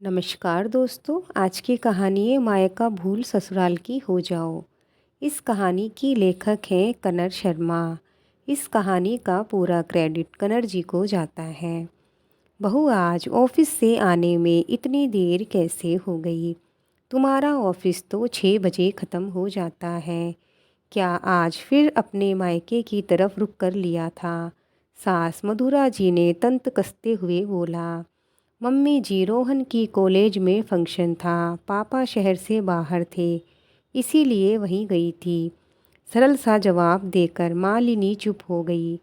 नमस्कार दोस्तों। आज की कहानी है मायका भूल ससुराल की हो जाओ। इस कहानी की लेखक हैं कनर शर्मा। इस कहानी का पूरा क्रेडिट कनर जी को जाता है। बहू, आज ऑफिस से आने में इतनी देर कैसे हो गई? तुम्हारा ऑफिस तो 6 बजे ख़त्म हो जाता है। क्या आज फिर अपने मायके की तरफ रुख कर लिया था? सास मधुरा जी ने तंत कसते हुए बोला। मम्मी जी, रोहन की कॉलेज में फंक्शन था, पापा शहर से बाहर थे, इसीलिए वहीं गई थी। सरल सा जवाब देकर मालिनी चुप हो गई,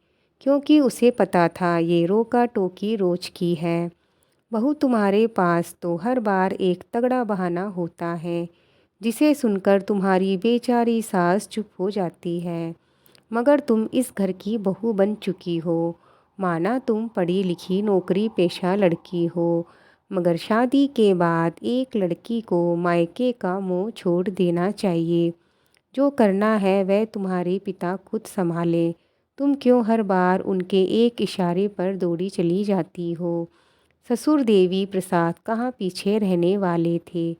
क्योंकि उसे पता था ये रोका टोकी रोज की है। बहू, तुम्हारे पास तो हर बार एक तगड़ा बहाना होता है, जिसे सुनकर तुम्हारी बेचारी सास चुप हो जाती है। मगर तुम इस घर की बहू बन चुकी हो। माना तुम पढ़ी लिखी नौकरी पेशा लड़की हो, मगर शादी के बाद एक लड़की को मायके का मोह छोड़ देना चाहिए। जो करना है वह तुम्हारे पिता खुद संभालें। तुम क्यों हर बार उनके एक इशारे पर दौड़ी चली जाती हो? ससुर देवी प्रसाद कहाँ पीछे रहने वाले थे।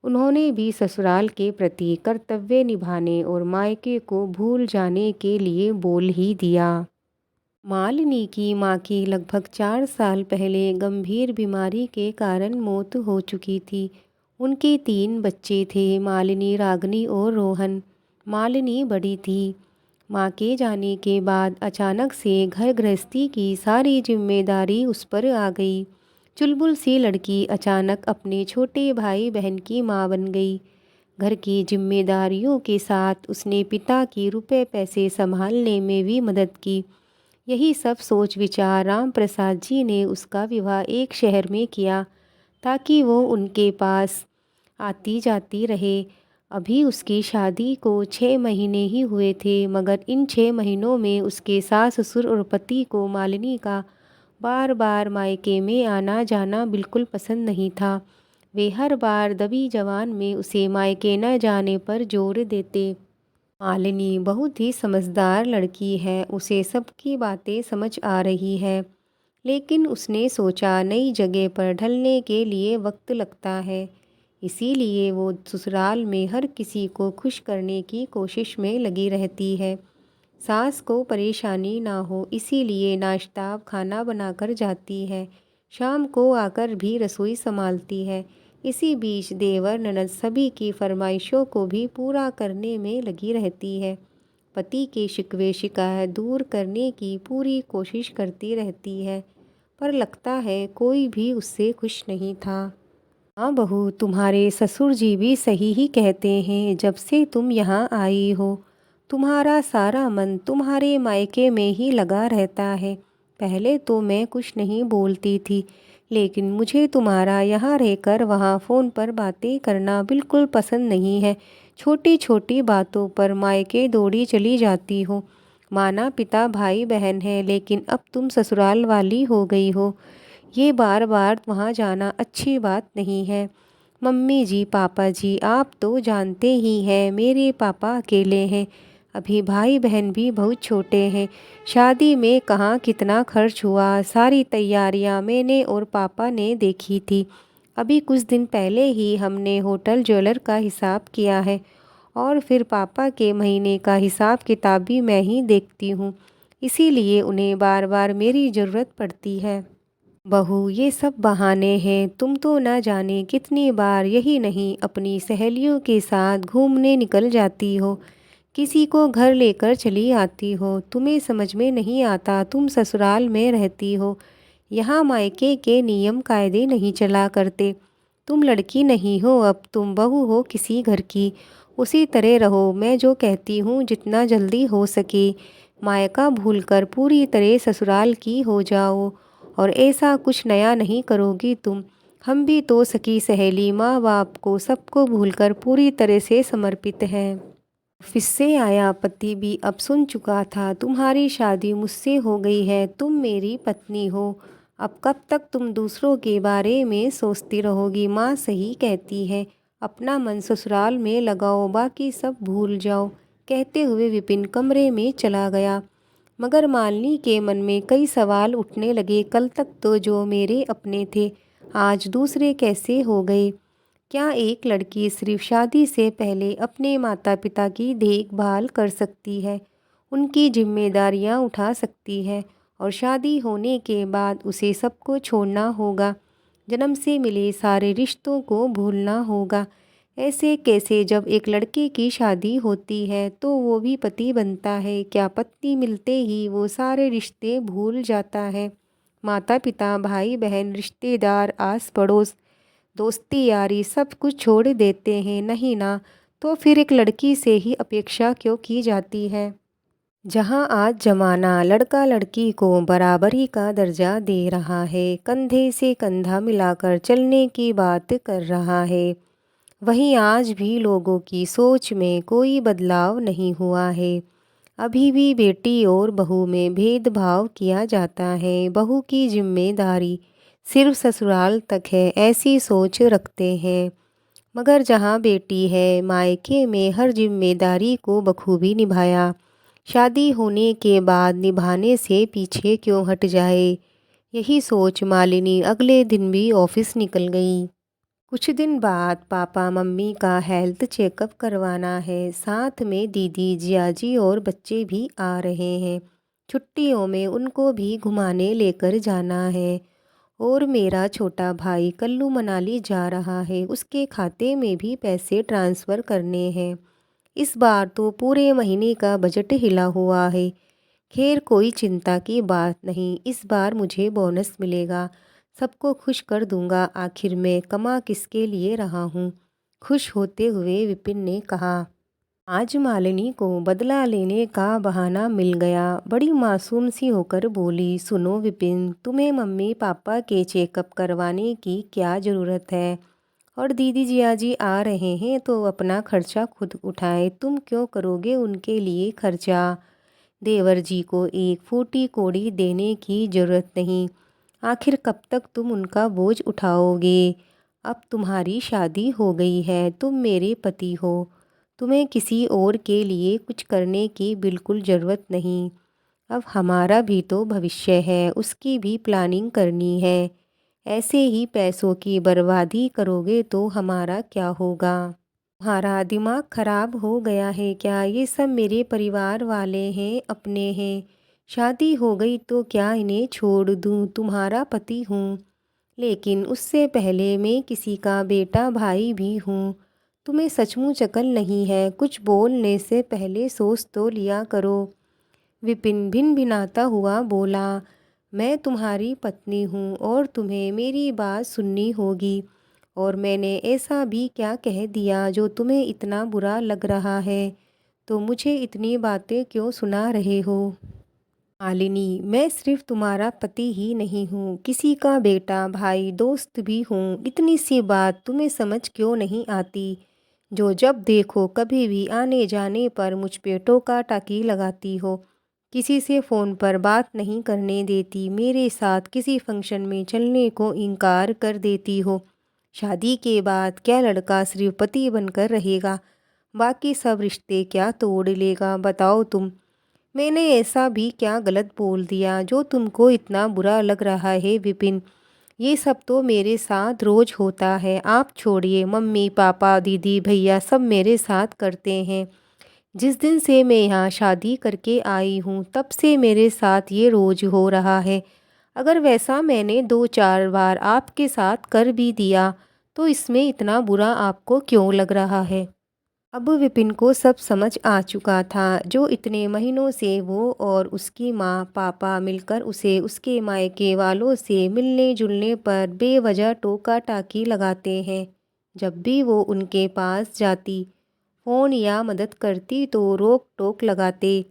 उन्होंने भी ससुराल के प्रति कर्तव्य निभाने और मायके को भूल जाने के लिए बोल ही दिया। मालिनी की मां की लगभग 4 साल पहले गंभीर बीमारी के कारण मौत हो चुकी थी। उनके 3 बच्चे थे, मालिनी, रागनी और रोहन। मालिनी बड़ी थी। मां के जाने के बाद अचानक से घर गृहस्थी की सारी जिम्मेदारी उस पर आ गई। चुलबुल सी लड़की अचानक अपने छोटे भाई बहन की मां बन गई। घर की जिम्मेदारियों के साथ उसने पिता की रुपए पैसे संभालने में भी मदद की। यही सब सोच विचार राम प्रसाद जी ने उसका विवाह एक शहर में किया, ताकि वो उनके पास आती जाती रहे। अभी उसकी शादी को 6 महीने ही हुए थे, मगर इन 6 महीनों में उसके सास ससुर और पति को मालिनी का बार बार मायके में आना जाना बिल्कुल पसंद नहीं था। वे हर बार दबी जवान में उसे मायके न जाने पर जोर देते। मालिनी बहुत ही समझदार लड़की है, उसे सबकी बातें समझ आ रही है, लेकिन उसने सोचा नई जगह पर ढलने के लिए वक्त लगता है। इसीलिए वो ससुराल में हर किसी को खुश करने की कोशिश में लगी रहती है। सास को परेशानी ना हो, इसीलिए नाश्ता खाना बनाकर जाती है। शाम को आकर भी रसोई संभालती है। इसी बीच देवर ननद सभी की फरमाइशों को भी पूरा करने में लगी रहती है। पति के शिकवे शिकायत दूर करने की पूरी कोशिश करती रहती है, पर लगता है कोई भी उससे खुश नहीं था। हाँ बहू, तुम्हारे ससुर जी भी सही ही कहते हैं। जब से तुम यहाँ आई हो, तुम्हारा सारा मन तुम्हारे मायके में ही लगा रहता है। पहले तो मैं कुछ नहीं बोलती थी, लेकिन मुझे तुम्हारा यहाँ रहकर वहाँ फ़ोन पर बातें करना बिल्कुल पसंद नहीं है। छोटी छोटी बातों पर मायके दौड़ी चली जाती हो। माना पिता भाई बहन है, लेकिन अब तुम ससुराल वाली हो गई हो। ये बार बार वहाँ जाना अच्छी बात नहीं है। मम्मी जी, पापा जी, आप तो जानते ही हैं मेरे पापा अकेले हैं। अभी भाई बहन भी बहुत छोटे हैं। शादी में कहाँ कितना खर्च हुआ, सारी तैयारियां मैंने और पापा ने देखी थी। अभी कुछ दिन पहले ही हमने होटल ज्वेलर का हिसाब किया है, और फिर पापा के महीने का हिसाब किताब भी मैं ही देखती हूँ। इसीलिए उन्हें बार बार मेरी ज़रूरत पड़ती है। बहू, ये सब बहाने हैं। तुम तो ना जाने कितनी बार यही नहीं अपनी सहेलियों के साथ घूमने निकल जाती हो, किसी को घर लेकर चली आती हो। तुम्हें समझ में नहीं आता, तुम ससुराल में रहती हो, यहाँ मायके के नियम कायदे नहीं चला करते। तुम लड़की नहीं हो, अब तुम बहू हो किसी घर की। उसी तरह रहो। मैं जो कहती हूँ, जितना जल्दी हो सके मायका भूलकर पूरी तरह ससुराल की हो जाओ। और ऐसा कुछ नया नहीं करोगी तुम। हम भी तो सकी सहेली, माँ बाप को सबको भूलकर पूरी तरह से समर्पित हैं। ऑफिस से आया पति भी अब सुन चुका था, तुम्हारी शादी मुझसे हो गई है, तुम मेरी पत्नी हो। अब कब तक तुम दूसरों के बारे में सोचती रहोगी? माँ सही कहती है, अपना मन ससुराल में लगाओ, बाकी सब भूल जाओ। कहते हुए विपिन कमरे में चला गया। मगर मालिनी के मन में कई सवाल उठने लगे। कल तक तो जो मेरे अपने थे, आज दूसरे कैसे हो गए। क्या एक लड़की सिर्फ शादी से पहले अपने माता पिता की देखभाल कर सकती है, उनकी जिम्मेदारियां उठा सकती है और शादी होने के बाद उसे सबको छोड़ना होगा, जन्म से मिले सारे रिश्तों को भूलना होगा। ऐसे कैसे? जब एक लड़के की शादी होती है तो वो भी पति बनता है। क्या पत्नी मिलते ही वो सारे रिश्ते भूल जाता है? माता पिता, भाई बहन, रिश्तेदार, आस पड़ोस, दोस्ती यारी सब कुछ छोड़ देते हैं? नहीं ना। तो फिर एक लड़की से ही अपेक्षा क्यों की जाती है? जहां आज जमाना लड़का लड़की को बराबरी का दर्जा दे रहा है, कंधे से कंधा मिलाकर चलने की बात कर रहा है, वहीं आज भी लोगों की सोच में कोई बदलाव नहीं हुआ है। अभी भी बेटी और बहू में भेदभाव किया जाता है। बहू की जिम्मेदारी सिर्फ ससुराल तक है, ऐसी सोच रखते हैं। मगर जहाँ बेटी है, मायके में हर जिम्मेदारी को बखूबी निभाया, शादी होने के बाद निभाने से पीछे क्यों हट जाए। यही सोच मालिनी अगले दिन भी ऑफिस निकल गई। कुछ दिन बाद पापा मम्मी का हेल्थ चेकअप करवाना है, साथ में दीदी, जियाजी और बच्चे भी आ रहे हैं। छुट्टियों में उनको भी घुमाने लेकर जाना है। और मेरा छोटा भाई कल्लू मनाली जा रहा है, उसके खाते में भी पैसे ट्रांसफ़र करने हैं। इस बार तो पूरे महीने का बजट हिला हुआ है। खैर, कोई चिंता की बात नहीं, इस बार मुझे बोनस मिलेगा, सबको खुश कर दूंगा। आखिर मैं कमा किसके लिए रहा हूँ? खुश होते हुए विपिन ने कहा। आज मालिनी को बदला लेने का बहाना मिल गया। बड़ी मासूम सी होकर बोली, सुनो विपिन, तुम्हें मम्मी पापा के चेकअप करवाने की क्या ज़रूरत है? और दीदी जियाजी आ रहे हैं तो अपना खर्चा खुद उठाए, तुम क्यों करोगे उनके लिए खर्चा? देवर जी को एक फूटी कोड़ी देने की ज़रूरत नहीं। आखिर कब तक तुम उनका बोझ उठाओगे? अब तुम्हारी शादी हो गई है, तुम मेरे पति हो, तुम्हें किसी और के लिए कुछ करने की बिल्कुल ज़रूरत नहीं। अब हमारा भी तो भविष्य है, उसकी भी प्लानिंग करनी है। ऐसे ही पैसों की बर्बादी करोगे तो हमारा क्या होगा? तुम्हारा दिमाग खराब हो गया है क्या? ये सब मेरे परिवार वाले हैं, अपने हैं। शादी हो गई तो क्या इन्हें छोड़ दूँ? तुम्हारा पति हूँ, लेकिन उससे पहले मैं किसी का बेटा भाई भी हूँ। तुम्हें सचमुच अकल नहीं है? कुछ बोलने से पहले सोच तो लिया करो। विपिन भिनभिनाता हुआ बोला, मैं तुम्हारी पत्नी हूँ और तुम्हें मेरी बात सुननी होगी। और मैंने ऐसा भी क्या कह दिया जो तुम्हें इतना बुरा लग रहा है? तो मुझे इतनी बातें क्यों सुना रहे हो? मालिनी, मैं सिर्फ तुम्हारा पति ही नहीं हूँ, किसी का बेटा, भाई, दोस्त भी हूँ। इतनी सी बात तुम्हें समझ क्यों नहीं आती, जो जब देखो कभी भी आने जाने पर मुझ पे टोका टाकी लगाती हो? किसी से फ़ोन पर बात नहीं करने देती, मेरे साथ किसी फंक्शन में चलने को इनकार कर देती हो। शादी के बाद क्या लड़का सिर्फ पति बनकर रहेगा, बाकी सब रिश्ते क्या तोड़ लेगा? बताओ तुम। मैंने ऐसा भी क्या गलत बोल दिया जो तुमको इतना बुरा लग रहा है विपिन? ये सब तो मेरे साथ रोज होता है। आप छोड़िए, मम्मी पापा दीदी भैया सब मेरे साथ करते हैं। जिस दिन से मैं यहाँ शादी करके आई हूँ तब से मेरे साथ ये रोज हो रहा है। अगर वैसा मैंने 2-4 बार आपके साथ कर भी दिया तो इसमें इतना बुरा आपको क्यों लग रहा है? अब विपिन को सब समझ आ चुका था। जो इतने महीनों से वो और उसकी माँ पापा मिलकर उसे उसके मायके वालों से मिलने जुलने पर बेवजह टोका टाकी लगाते हैं। जब भी वो उनके पास जाती, फ़ोन या मदद करती तो रोक टोक लगाते,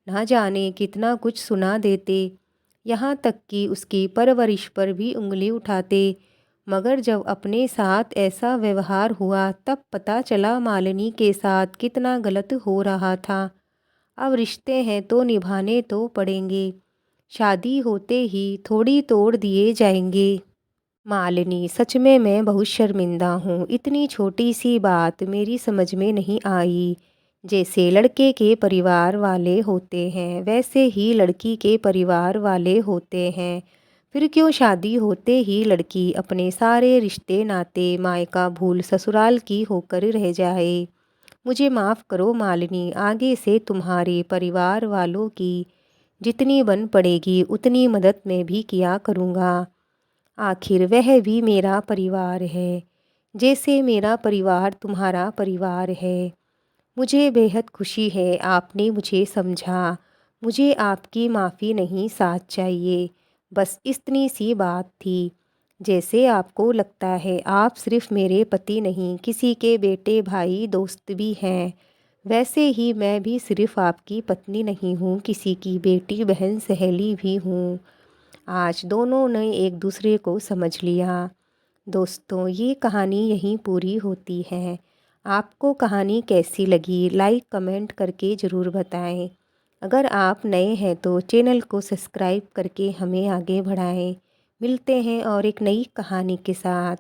ना जाने कितना कुछ सुना देते, यहाँ तक कि उसकी परवरिश पर भी उंगली उठाते। मगर जब अपने साथ ऐसा व्यवहार हुआ तब पता चला मालिनी के साथ कितना गलत हो रहा था। अब रिश्ते हैं तो निभाने तो पड़ेंगे, शादी होते ही थोड़ी तोड़ दिए जाएंगे। मालिनी, सच में मैं बहुत शर्मिंदा हूँ। इतनी छोटी सी बात मेरी समझ में नहीं आई। जैसे लड़के के परिवार वाले होते हैं वैसे ही लड़की के परिवार वाले होते हैं। फिर क्यों शादी होते ही लड़की अपने सारे रिश्ते नाते मायका भूल ससुराल की होकर रह जाए। मुझे माफ़ करो मालिनी, आगे से तुम्हारे परिवार वालों की जितनी बन पड़ेगी उतनी मदद मैं भी किया करूँगा। आखिर वह भी मेरा परिवार है, जैसे मेरा परिवार तुम्हारा परिवार है। मुझे बेहद खुशी है आपने मुझे समझा। मुझे आपकी माफ़ी नहीं साथ चाहिए, बस इतनी सी बात थी। जैसे आपको लगता है आप सिर्फ़ मेरे पति नहीं किसी के बेटे भाई दोस्त भी हैं, वैसे ही मैं भी सिर्फ़ आपकी पत्नी नहीं हूँ, किसी की बेटी बहन सहेली भी हूँ। आज दोनों ने एक दूसरे को समझ लिया। दोस्तों, ये कहानी यहीं पूरी होती है। आपको कहानी कैसी लगी लाइक कमेंट करके ज़रूर बताएं। अगर आप नए हैं तो चैनल को सब्सक्राइब करके हमें आगे बढ़ाएं। मिलते हैं और एक नई कहानी के साथ।